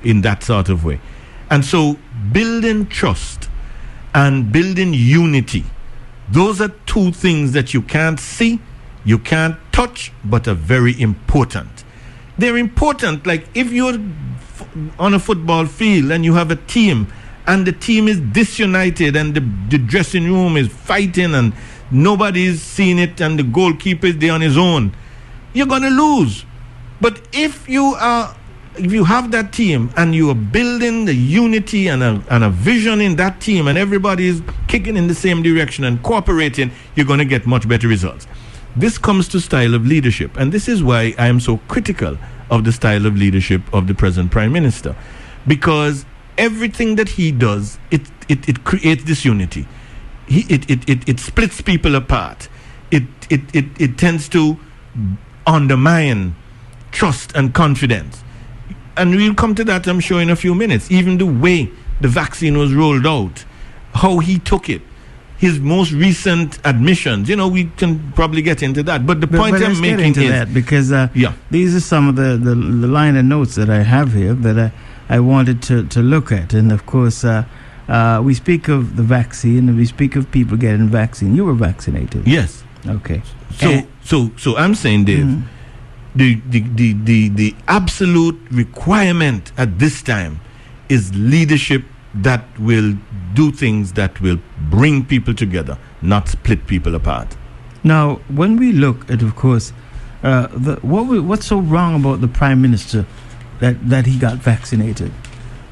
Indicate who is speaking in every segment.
Speaker 1: in that sort of way. And so building trust and building unity, those are two things that you can't see, you can't touch, but are very important. They're important, like if you're on a football field and you have a team and the team is disunited and the dressing room is fighting and nobody's seeing it and the goalkeeper is there on his own, you're going to lose. But if you have that team and you are building the unity and a vision in that team and everybody is kicking in the same direction and cooperating, you're going to get much better results. This comes to style of leadership, and this is why I am so critical of the style of leadership of the present Prime Minister, because everything that he does, it creates disunity. It splits people apart. It tends to undermine trust and confidence. And we'll come to that, I'm sure, in a few minutes. Even the way the vaccine was rolled out, how he took it, his most recent admissions, we can probably get into that. But the point I'm making is
Speaker 2: that, because these are some of the liner notes that I have here that I wanted to look at. And of course, we speak of the vaccine and we speak of people getting vaccine. You were vaccinated.
Speaker 1: Yes.
Speaker 2: Okay.
Speaker 1: So I'm saying, Dave, the absolute requirement at this time is leadership that will do things that will bring people together, not split people apart.
Speaker 2: Now, when we look at, of course, what's so wrong about the Prime Minister that he got vaccinated?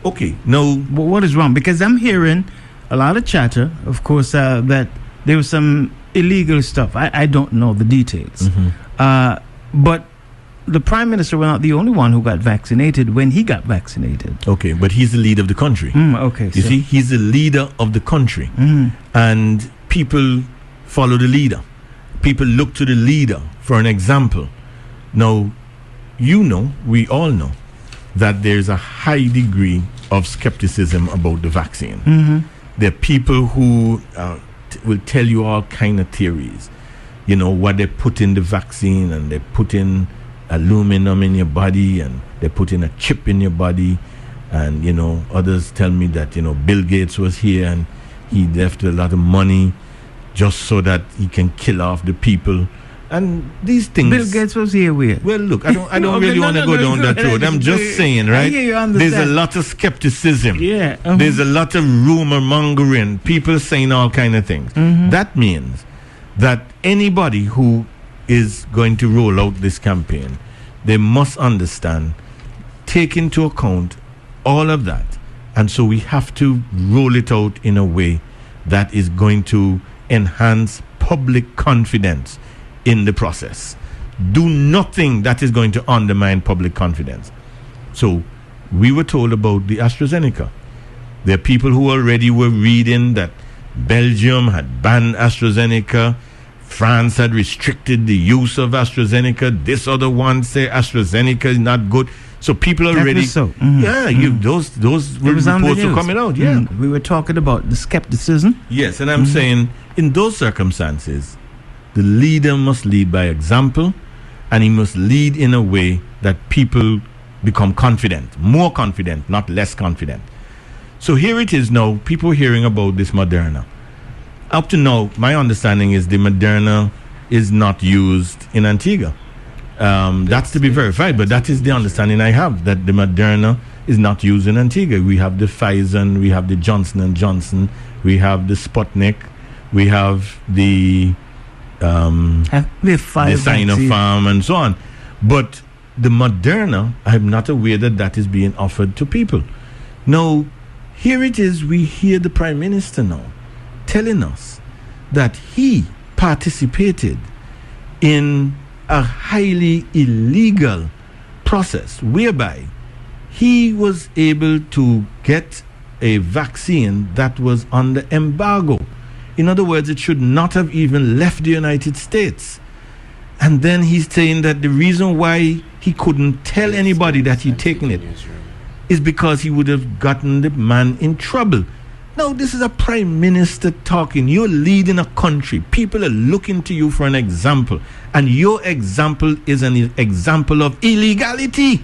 Speaker 1: Okay, no.
Speaker 2: What is wrong? Because I'm hearing a lot of chatter, of course, that there was some illegal stuff. I don't know the details. But the Prime Minister was not the only one who got vaccinated when he got vaccinated.
Speaker 1: Okay, but he's the leader of the country. You see, he's the leader of the country. And people follow the leader. People look to the leader for an example. Now, we all know that there's a high degree of skepticism about the vaccine. There are people who will tell you all kind of theories. What they put in the vaccine, and they put in aluminum in your body, and they put in a chip in your body, and others tell me that Bill Gates was here and he left a lot of money just so that he can kill off the people, and these things.
Speaker 2: Bill Gates was here with.
Speaker 1: Well, look, I don't really want to go down that road. I'm just saying, right? There's a lot of skepticism. There's a lot of rumor mongering, people saying all kind of things. That means that anybody who is going to roll out this campaign, they must understand, take into account all of that. And so we have to roll it out in a way that is going to enhance public confidence in the process. Do nothing that is going to undermine public confidence. So we were told about the AstraZeneca. There are people who already were reading that Belgium had banned AstraZeneca, France had restricted the use of AstraZeneca. This other one say AstraZeneca is not good. So people already, those reports were coming out.
Speaker 2: We were talking about the skepticism.
Speaker 1: Yes, and I'm saying in those circumstances, the leader must lead by example, and he must lead in a way that people become confident, more confident, not less confident. So here it is now. People are hearing about this Moderna. Up to now, my understanding is the Moderna is not used in Antigua. That's to be verified, but that is the understanding I have, that the Moderna is not used in Antigua. We have the Pfizer, we have the Johnson & Johnson, we have the Sputnik, we have the Sinopharm and so on. But the Moderna, I'm not aware that is being offered to people. Now, here it is, we hear the Prime Minister now telling us that he participated in a highly illegal process whereby he was able to get a vaccine that was under embargo. In other words, it should not have even left the United States. And then he's saying that the reason why he couldn't tell anybody that he'd taken it is because he would have gotten the man in trouble. Now, this is a Prime Minister talking. You're leading a country. People are looking to you for an example. And your example is an example of illegality.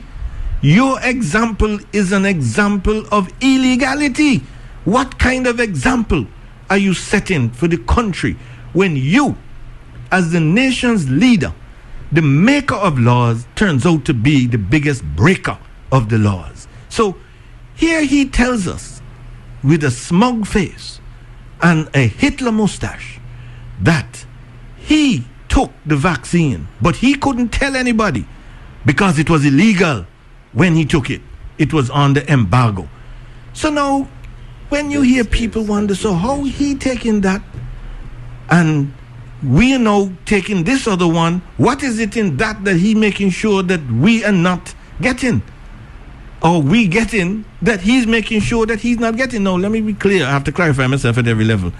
Speaker 1: Your example is an example of illegality. What kind of example are you setting for the country when you, as the nation's leader, the maker of laws, turns out to be the biggest breaker of the laws? So here he tells us with a smug face and a Hitler mustache that he took the vaccine, but he couldn't tell anybody because it was illegal when he took it. It was under embargo. So now, when you hear people wonder, so how he taking that and we are now taking this other one, what is it in that he making sure that we are not getting? Or we getting that he's making sure that he's not getting? No, let me be clear. I have to clarify myself at every level.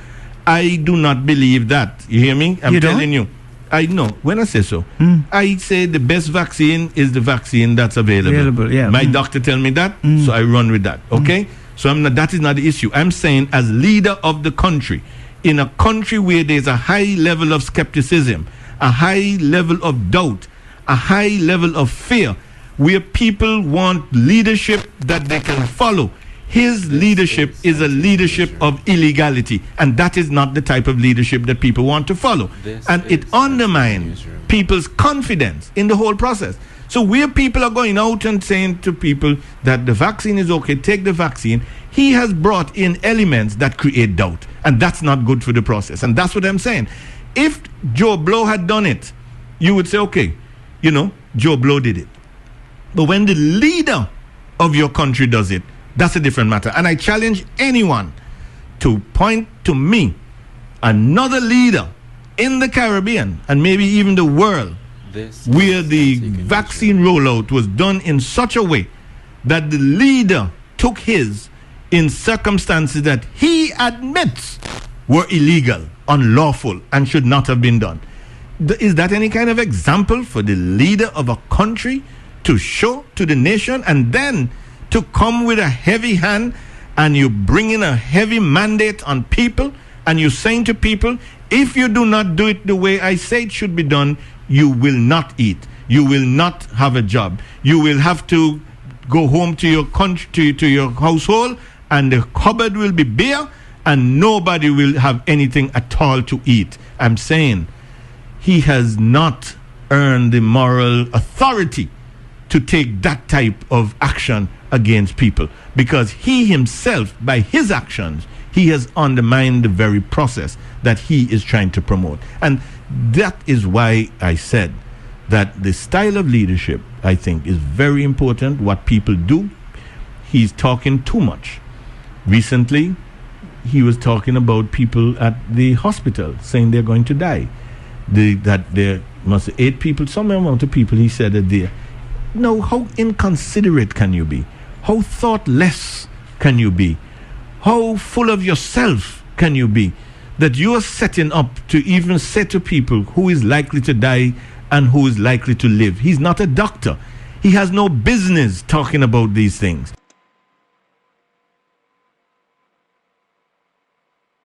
Speaker 1: I do not believe that. You hear me? I'm telling you. I know. When I say so, I say the best vaccine is the vaccine that's available. My doctor tell me that, so I run with that. Okay? So that is not the issue. I'm saying as leader of the country, in a country where there's a high level of skepticism, a high level of doubt, a high level of fear, where people want leadership that they can follow. His leadership is a leadership of illegality, and that is not the type of leadership that people want to follow. And it undermines people's confidence in the whole process. So where people are going out and saying to people that the vaccine is okay, take the vaccine, he has brought in elements that create doubt, and that's not good for the process. And that's what I'm saying. If Joe Blow had done it, you would say, okay, Joe Blow did it. But when the leader of your country does it, that's a different matter. And I challenge anyone to point to me another leader in the Caribbean and maybe even the world where the vaccine rollout was done in such a way that the leader took his in circumstances that he admits were illegal, unlawful, and should not have been done. Is that any kind of example for the leader of a country to show to the nation, and then to come with a heavy hand and you bring in a heavy mandate on people, and you're saying to people, if you do not do it the way I say it should be done, you will not eat, you will not have a job, you will have to go home to your country, to your household, and the cupboard will be bare and nobody will have anything at all to eat. I'm saying he has not earned the moral authority to take that type of action against people, because he himself, by his actions, he has undermined the very process that he is trying to promote. And that is why I said that the style of leadership, I think, is very important. What people do, he's talking too much. Recently, he was talking about people at the hospital saying they're going to die. That there must be 8 people, some amount of people, he said that there. No, how inconsiderate can you be? How thoughtless can you be? How full of yourself can you be that you are setting up to even say to people who is likely to die and who is likely to live? He's not a doctor. He has no business talking about these things.